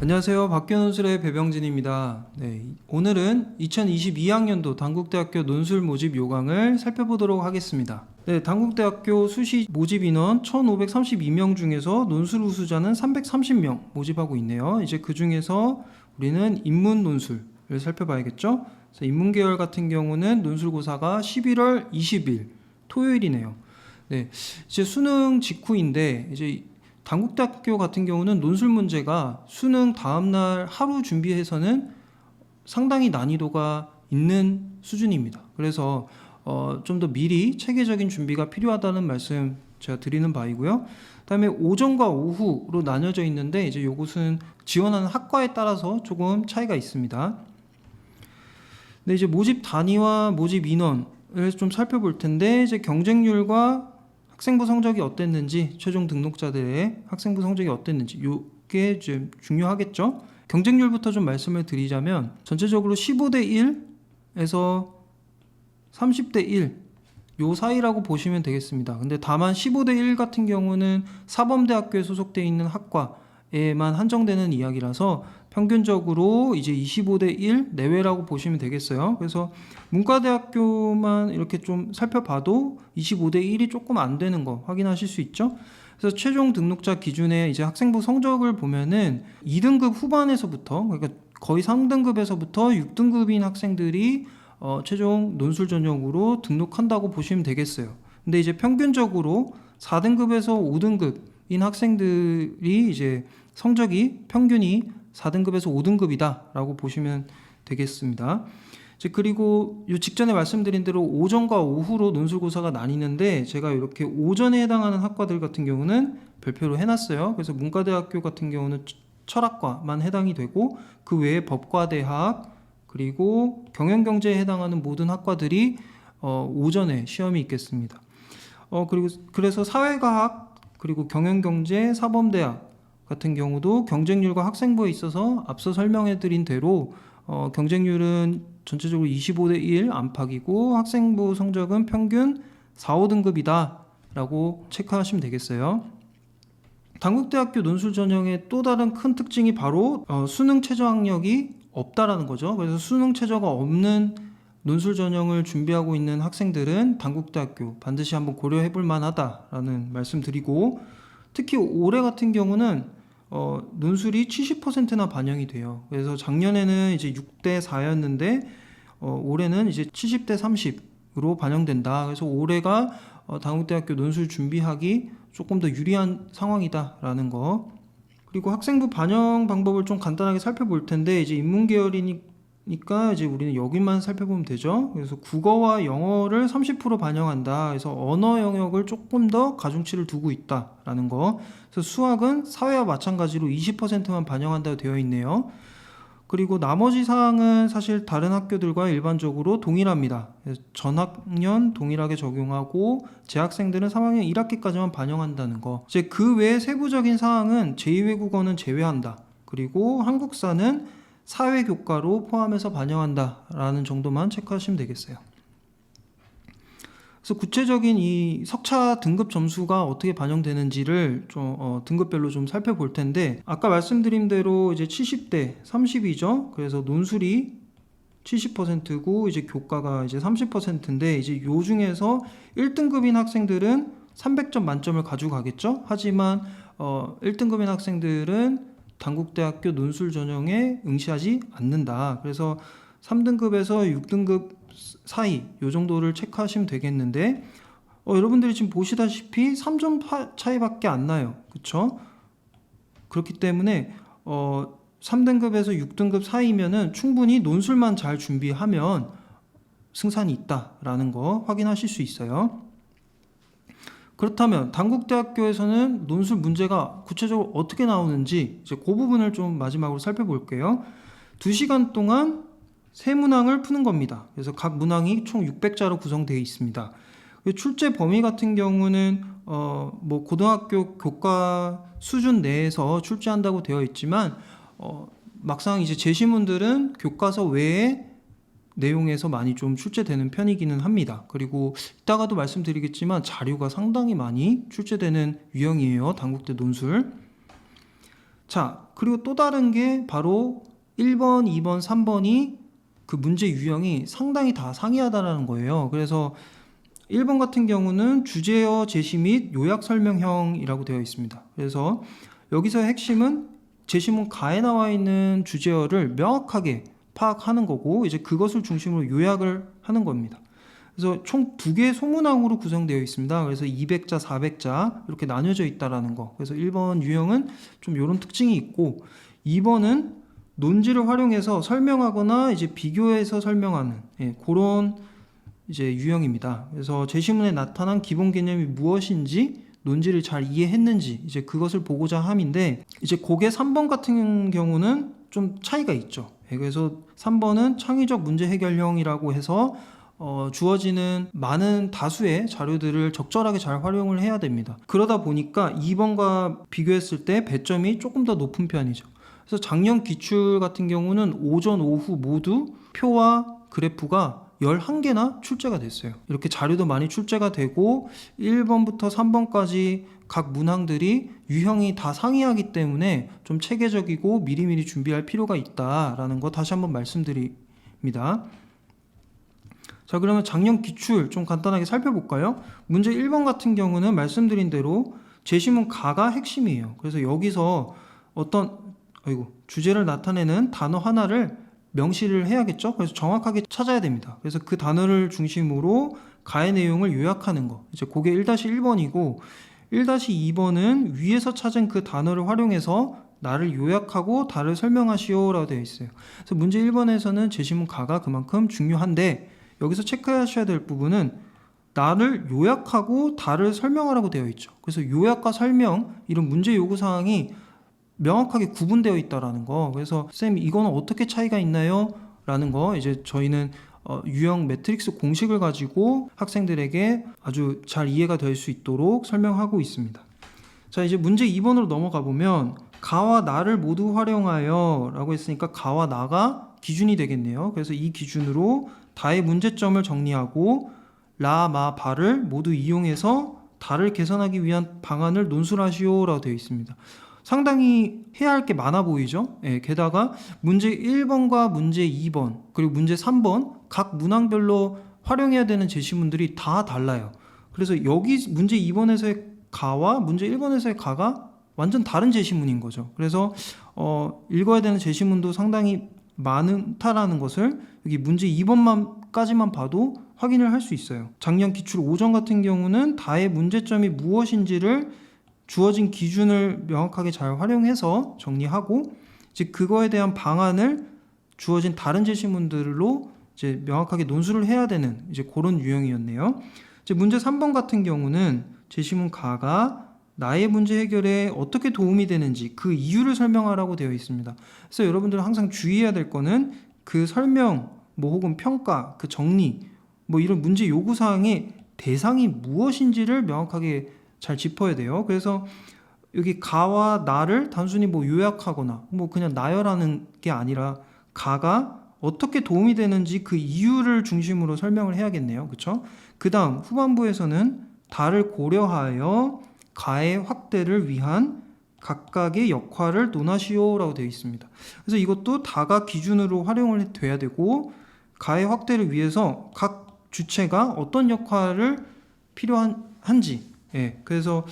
안녕하세요. 박교논술의 배병진입니다. 오늘은 2022학년도 단국대학교 논술 모집 요강을 살펴보도록 하겠습니다. 단국대학교 수시 모집 인원 1532명 중에서 논술 우수자는 330명 모집하고 있네요. 이제 그 중에서 우리는 인문 논술을 살펴봐야겠죠. 그래서 인문계열 같은 경우는 논술고사가 11월 20일 토요일이네요. 이제 수능 직후인데 이제 단국대학교 같은 경우는 논술 문제가 수능 다음날 하루 준비해서는 상당히 난이도가 있는 수준입니다. 그래서 좀 더 미리 체계적인 준비가 필요하다는 말씀 제가 드리는 바이고요. 그다음에 오전과 오후로 나뉘어져 있는데 이제 이것은 지원하는 학과에 따라서 조금 차이가 있습니다. 이제 모집 단위와 모집 인원을 좀 살펴볼 텐데 이제 경쟁률과 학생부 성적이 어땠는지, 최종 등록자들의 학생부 성적이 어땠는지 이게 좀 중요하겠죠. 경쟁률부터 좀 말씀을 드리자면 전체적으로 15대 1에서 30대 1 요 사이라고 보시면 되겠습니다. 근데 다만 15대 1 같은 경우는 사범대학교에 소속되어 있는 학과에만 한정되는 이야기라서 평균적으로 이제 25대 1 내외라고 보시면 되겠어요. 그래서 문과대학교만 이렇게 좀 살펴봐도 25대 1이 조금 안 되는 거 확인하실 수 있죠. 그래서 최종 등록자 기준에 이제 학생부 성적을 보면은 2등급 후반에서부터, 그러니까 거의 3등급에서부터 6등급인 학생들이 최종 논술 전형으로 등록한다고 보시면 되겠어요. 근데 이제 평균적으로 4등급에서 5등급인 학생들이 이제 성적이 평균이 4등급에서 5등급이다 라고 보시면 되겠습니다. 이제 그리고 이 직전에 말씀드린 대로 오전과 오후로 논술고사가 나뉘는데 제가 이렇게 오전에 해당하는 학과들 같은 경우는 별표로 해놨어요. 그래서 문과대학교 같은 경우는 철학과만 해당이 되고 그 외에 법과대학 그리고 경영경제에 해당하는 모든 학과들이 오전에 시험이 있겠습니다. 그래서 사회과학 그리고 경영경제 사범대학 같은 경우도 경쟁률과 학생부에 있어서 앞서 설명해드린 대로 경쟁률은 전체적으로 25대 1 안팎이고 학생부 성적은 평균 4, 5등급이다 라고 체크하시면 되겠어요. 단국대학교 논술 전형의 또 다른 큰 특징이 바로 수능 최저 학력이 없다라는 거죠. 그래서 수능 최저가 없는 논술 전형을 준비하고 있는 학생들은 단국대학교 반드시 한번 고려해 볼 만하다라는 말씀드리고, 특히 올해 같은 경우는 논술이 70%나 반영이 돼요. 그래서 작년에는 이제 6대 4였는데 올해는 이제 70대 30으로 반영된다. 그래서 올해가 단국대학교 논술 준비하기 조금 더 유리한 상황이다라는 거. 그리고 학생부 반영 방법을 좀 간단하게 살펴볼 텐데 이제 인문계열이니까 이제 우리는 여기만 살펴보면 되죠. 그래서 국어와 영어를 30% 반영한다. 그래서 언어 영역을 조금 더 가중치를 두고 있다라는 거. 그래서 수학은 사회와 마찬가지로 20%만 반영한다고 되어 있네요. 그리고 나머지 사항은 사실 다른 학교들과 일반적으로 동일합니다. 전학년 동일하게 적용하고 재학생들은 3학년 1학기까지만 반영한다는 거. 이제 그 외에 세부적인 사항은 제2외국어는 제외한다. 그리고 한국사는 사회교과로 포함해서 반영한다라는 정도만 체크하시면 되겠어요. 그래서 구체적인 이 석차 등급 점수가 어떻게 반영되는지를 좀 등급별로 좀 살펴볼 텐데, 아까 말씀드린 대로 이제 70대 30이죠. 그래서 논술이 70%고 이제 교과가 이제 30%인데 이제 요 중에서 1등급인 학생들은 300점 만점을 가지고 가겠죠. 하지만 1등급인 학생들은 단국대학교 논술 전형에 응시하지 않는다. 그래서 3등급에서 6등급 사이 요 정도를 체크하시면 되겠는데 여러분들이 지금 보시다시피 3점 차이밖에 안 나요. 그렇죠? 그렇기 때문에 3등급에서 6등급 사이면은 충분히 논술만 잘 준비하면 승산이 있다라는 거 확인하실 수 있어요. 그렇다면 단국대학교에서는 논술 문제가 구체적으로 어떻게 나오는지 이제 그 부분을 좀 마지막으로 살펴볼게요. 2시간 동안 세 문항을 푸는 겁니다. 그래서 각 문항이 총 600자로 구성되어 있습니다. 출제 범위 같은 경우는 뭐 고등학교 교과 수준 내에서 출제한다고 되어 있지만 막상 이제 제시문들은 교과서 외에 내용에서 많이 좀 출제되는 편이기는 합니다. 그리고 이따가도 말씀드리겠지만 자료가 상당히 많이 출제되는 유형이에요. 단국대 논술. 자, 그리고 또 다른 게 바로 1번, 2번, 3번이 그 문제 유형이 상당히 다 상이하다라는 거예요. 그래서 1번 같은 경우는 주제어 제시 및 요약 설명형이라고 되어 있습니다. 그래서 여기서의 핵심은 제시문 가에 나와 있는 주제어를 명확하게 파악하는 거고 이제 그것을 중심으로 요약을 하는 겁니다. 그래서 총 2개의 소문항으로 구성되어 있습니다. 그래서 200자, 400자 이렇게 나뉘어져 있다라는 거. 그래서 1번 유형은 좀 이런 특징이 있고 2번은 논지를 활용해서 설명하거나 이제 비교해서 설명하는 그런 이제 유형입니다. 그래서 제시문에 나타난 기본 개념이 무엇인지 논지를 잘 이해했는지 이제 그것을 보고자 함인데 이제 그게 3번 같은 경우는 좀 차이가 있죠. 그래서 3번은 창의적 문제 해결형이라고 해서 주어지는 많은 다수의 자료들을 적절하게 잘 활용을 해야 됩니다. 그러다 보니까 2번과 비교했을 때 배점이 조금 더 높은 편이죠. 그래서 작년 기출 같은 경우는 오전, 오후 모두 표와 그래프가 11개나 출제가 됐어요. 이렇게 자료도 많이 출제가 되고 1번부터 3번까지 각 문항들이 유형이 다 상이하기 때문에 좀 체계적이고 미리미리 준비할 필요가 있다라는 거 다시 한번 말씀드립니다. 자, 그러면 작년 기출 좀 간단하게 살펴볼까요? 문제 1번 같은 경우는 말씀드린 대로 제시문 가가 핵심이에요. 그래서 여기서 어떤 주제를 나타내는 단어 하나를 명시를 해야겠죠. 그래서 정확하게 찾아야 됩니다. 그래서 그 단어를 중심으로 가의 내용을 요약하는 거. 이제 그게 1-1번이고 1-2번은 위에서 찾은 그 단어를 활용해서 나를 요약하고 다를 설명하시오라고 되어 있어요. 그래서 문제 1번에서는 제시문 가가 그만큼 중요한데 여기서 체크하셔야 될 부분은 나를 요약하고 다를 설명하라고 되어 있죠. 그래서 요약과 설명 이런 문제 요구 사항이 명확하게 구분되어 있다라는 거. 그래서 쌤 이거는 어떻게 차이가 있나요? 라는 거 이제 저희는 유형 매트릭스 공식을 가지고 학생들에게 아주 잘 이해가 될 수 있도록 설명하고 있습니다. 자, 이제 문제 2번으로 넘어가 보면 가와 나를 모두 활용하여 라고 했으니까 가와 나가 기준이 되겠네요. 그래서 이 기준으로 다의 문제점을 정리하고 라, 마, 바를 모두 이용해서 다를 개선하기 위한 방안을 논술하시오 라고 되어 있습니다. 상당히 해야 할 게 많아 보이죠? 게다가 문제 1번과 문제 2번 그리고 문제 3번 각 문항별로 활용해야 되는 제시문들이 다 달라요. 그래서 여기 문제 2번에서의 가와 문제 1번에서의 가가 완전 다른 제시문인 거죠. 그래서 읽어야 되는 제시문도 상당히 많다라는 것을 여기 문제 2번까지만 봐도 확인을 할 수 있어요. 작년 기출 5전 같은 경우는 다의 문제점이 무엇인지를 주어진 기준을 명확하게 잘 활용해서 정리하고 이제 그거에 대한 방안을 주어진 다른 제시문들로 이제 명확하게 논술을 해야 되는 이제 그런 유형이었네요. 이제 문제 3번 같은 경우는 제시문 가가 나의 문제 해결에 어떻게 도움이 되는지 그 이유를 설명하라고 되어 있습니다. 그래서 여러분들은 항상 주의해야 될 거는 그 설명 혹은 평가, 그 정리 이런 문제 요구 사항의 대상이 무엇인지를 명확하게 잘 짚어야 돼요. 그래서 여기 가와 나를 단순히 요약하거나 그냥 나열하는 게 아니라 가가 어떻게 도움이 되는지 그 이유를 중심으로 설명을 해야겠네요. 그렇죠? 그 다음 후반부에서는 다를 고려하여 가의 확대를 위한 각각의 역할을 논하시오라고 되어 있습니다. 그래서 이것도 다가 기준으로 활용을 돼야 되고 가의 확대를 위해서 각 주체가 어떤 역할을 필요한지 그래서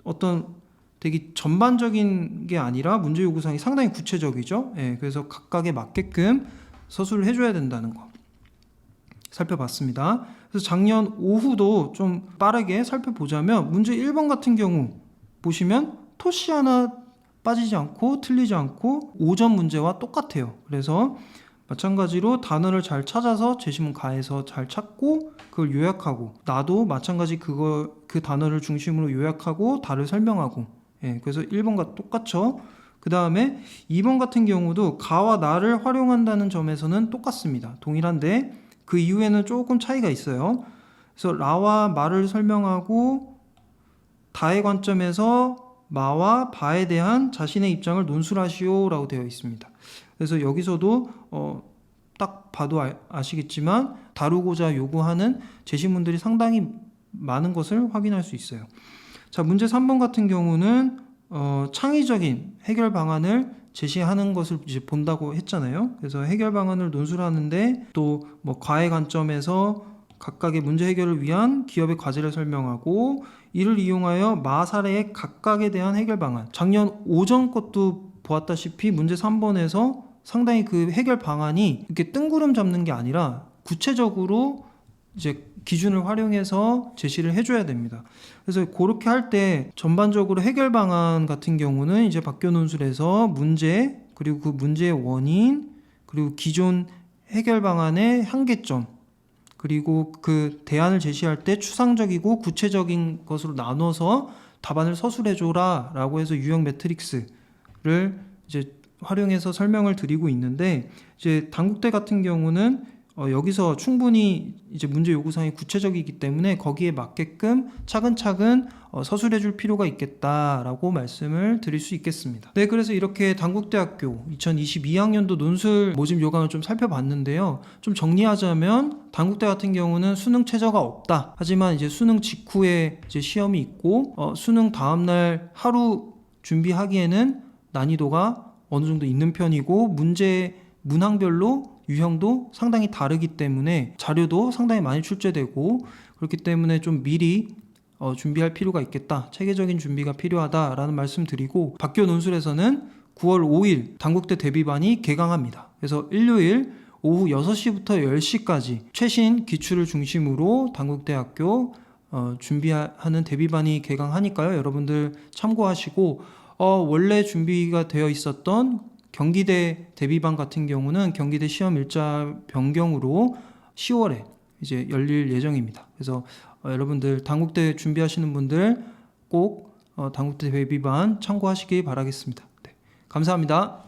어떤 되게 전반적인 게 아니라 문제 요구사항이 상당히 구체적이죠. 그래서 각각에 맞게끔 서술을 해줘야 된다는 거 살펴봤습니다. 그래서 작년 오후도 좀 빠르게 살펴보자면 문제 1번 같은 경우 보시면 토시 하나 빠지지 않고 틀리지 않고 5점 문제와 똑같아요. 그래서 마찬가지로 단어를 잘 찾아서 제시문 가에서 잘 찾고 그걸 요약하고 나도 마찬가지 그 단어를 중심으로 요약하고 다를 설명하고 그래서 1번과 똑같죠. 그 다음에 2번 같은 경우도 가와 나를 활용한다는 점에서는 똑같습니다. 동일한데 그 이후에는 조금 차이가 있어요. 그래서 라와 마를 설명하고 다의 관점에서 마와 바에 대한 자신의 입장을 논술하시오 라고 되어 있습니다. 그래서 여기서도 딱 봐도 아시겠지만 다루고자 요구하는 제시문들이 상당히 많은 것을 확인할 수 있어요. 자, 문제 3번 같은 경우는 창의적인 해결 방안을 제시하는 것을 이제 본다고 했잖아요. 그래서 해결 방안을 논술을 하는데 또 뭐 과외 관점에서 각각의 문제 해결을 위한 기업의 과제를 설명하고 이를 이용하여 마사례의 각각에 대한 해결 방안. 작년 오전 것도 보았다시피 문제 3번에서 상당히 그 해결 방안이 이렇게 뜬구름 잡는 게 아니라 구체적으로 이제 기준을 활용해서 제시를 해줘야 됩니다. 그래서 그렇게 할 때 전반적으로 해결 방안 같은 경우는 이제 박교 논술에서 문제, 그리고 그 문제의 원인, 그리고 기존 해결 방안의 한계점, 그리고 그 대안을 제시할 때 추상적이고 구체적인 것으로 나눠서 답안을 서술해줘라 라고 해서 유형 매트릭스를 이제 활용해서 설명을 드리고 있는데, 이제 단국대 같은 경우는 여기서 충분히 이제 문제 요구사항이 구체적이기 때문에 거기에 맞게끔 차근차근 서술해 줄 필요가 있겠다라고 말씀을 드릴 수 있겠습니다. 네, 그래서 이렇게 단국대학교 2022학년도 논술 모집 요강을 좀 살펴봤는데요. 좀 정리하자면 단국대 같은 경우는 수능 최저가 없다. 하지만 이제 수능 직후에 이제 시험이 있고 수능 다음날 하루 준비하기에는 난이도가 어느 정도 있는 편이고 문제 문항별로 유형도 상당히 다르기 때문에 자료도 상당히 많이 출제되고 그렇기 때문에 좀 미리 준비할 필요가 있겠다. 체계적인 준비가 필요하다라는 말씀 드리고, 박교 논술에서는 9월 5일 단국대 대비반이 개강합니다. 그래서 일요일 오후 6시부터 10시까지 최신 기출을 중심으로 단국대학교 준비하는 대비반이 개강하니까요. 여러분들 참고하시고 원래 준비가 되어 있었던 경기대 대비반 같은 경우는 경기대 시험 일자 변경으로 10월에 이제 열릴 예정입니다. 그래서 여러분들 단국대 준비하시는 분들 꼭 단국대 대비반 참고하시기 바라겠습니다. 네, 감사합니다.